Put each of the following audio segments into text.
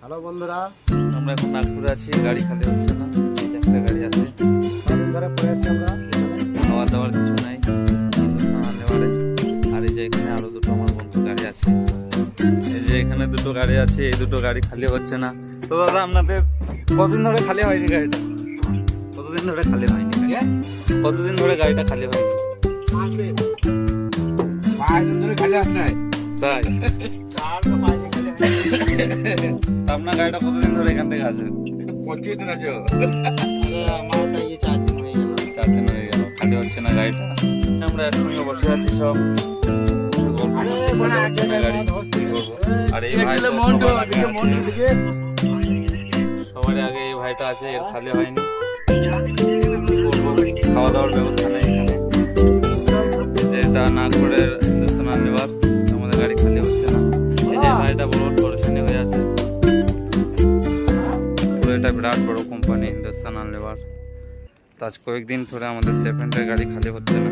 Hello বন্ধুরা, আমরা এখন নাগপুরে আছি। গাড়ি খালি হচ্ছে না, এই যে একটা গাড়ি আছে। সারাদিন ধরে পড়ে আছি আমরা এখানে। খাওয়া দাওয়ার কিছু নাই নেওয়ারে। আর এই যে এখানে আরো দুটো আমার বন্ধু গাড়ি আছে। এই যে এখানে দুটো গাড়ি আছে, এই দুটো গাড়ি খালি হচ্ছে না। তো দাদা আপনাদের কতদিন ধরে খালি হয়নি গাড়িটা? কতদিন ধরে খালি হয়নি? কতদিন ধরে গাড়িটা খালি হয়নি? 5 দিন। 5 দিন ধরে খালি আসে নাই। তাই 4 তো 5 দিন খালি হয়। আপনার গাড়িটা কতদিন ধরে এখান থেকে আসে? 25 দিন আছে। আরে আমার তো এই 4 দিন হয়ে গেল। 4 দিন হয়ে গেল, খালি হচ্ছে না গাড়িটা। আমরা একসঙ্গে বসে আছি সব। আরে বড় আছে গাড়ি ধরছি। কি করবো? আর এই ভাই তো সবার আগে আছে। সবার আগে এই ভাইটা আছে, এর খালি হয়নি। কি করবো, খাওয়া দাওয়ার ব্যবস্থা নেই এখানে। যেটা নাগপুরের হিন্দুস্তান লিভার, আমাদের গাড়ি খালি হচ্ছে না। এই যে ভাইটা বড় পরেশানি হয়ে আছে। পুরো এটা বিরাট বড় কোম্পানি হিন্দুস্তান লিভার। তো আজ কয়েকদিন ধরে আমাদের সেভেন্টের গাড়ি খালি হচ্ছে না।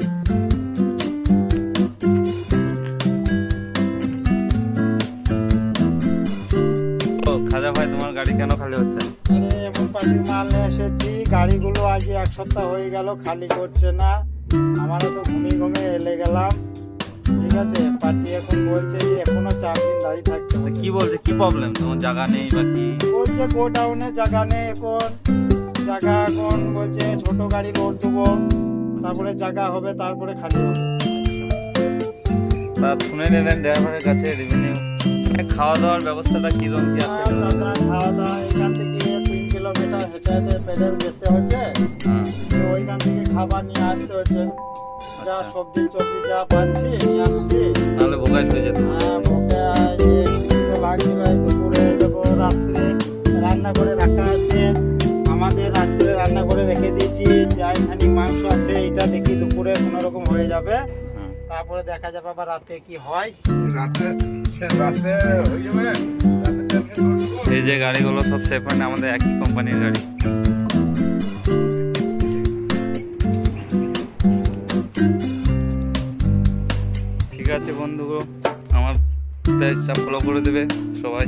খাজা ভাই, তোমার গাড়ি কেন খালি হচ্ছে না? আরে এমন পার্টির মাল নিয়ে এসেছি, গাড়িগুলো আজ 1 সপ্তাহ হয়ে গেল, খালি করছে না। আমারও তো ঘুমিয়ে এলে গেলাম। ঠিক আছে, পার্টি এখন বলছে যে এখনো 4 দিন দাঁড়িয়ে থাকতে হবে। কি বলছে, কি প্রবলেম? তোমার জায়গা নেই বা কি? বলছে গোডাউনে জায়গা নেই এখন। জায়গা এখন বলছে ছোট গাড়ি লোড দেবো, তারপরে জায়গা হবে, তারপরে খালি হবে। তা শুনে নিলেন ড্রাইভারের কাছে রিভিনিউ। খাওয়া দাওয়ার ব্যবস্থাটা কিরকম কি আছে? আর দাদা খাওয়া দাওয়া এখান থেকে 3 কিলোমিটার হেঁটে হেঁটে পেডেল যেতে হচ্ছে। হ্যাঁ, তো ওইখান থেকে খাবার নিয়ে আসতে হচ্ছে। যা আচ্ছা। সবজি টবজি যা পাচ্ছি নিয়ে আসছি। নাহলে ভোগাস হয়ে যেত। হ্যাঁ, মুখে যে খিদে লাগছিল, এই দুপুরে দেবো, রাত্রে রান্না করে রাখা আছে। আমাদের রাত্রে রান্না করে রেখে দিয়েছি। যাই খানি মাংস আছে, এটা দেখি দুপুরে কোনো রকম হয়ে যাবে। হুম। তারপরে দেখা যাবে আবার রাতে কি হয়। রাতে হয়ে যাবে। এই যে গাড়িগুলো সব সেফার, আমাদের একই কোম্পানির গাড়ি। ঠিক আছে বন্ধু, আমার পেজটা ফলো করে দেবে সবাই।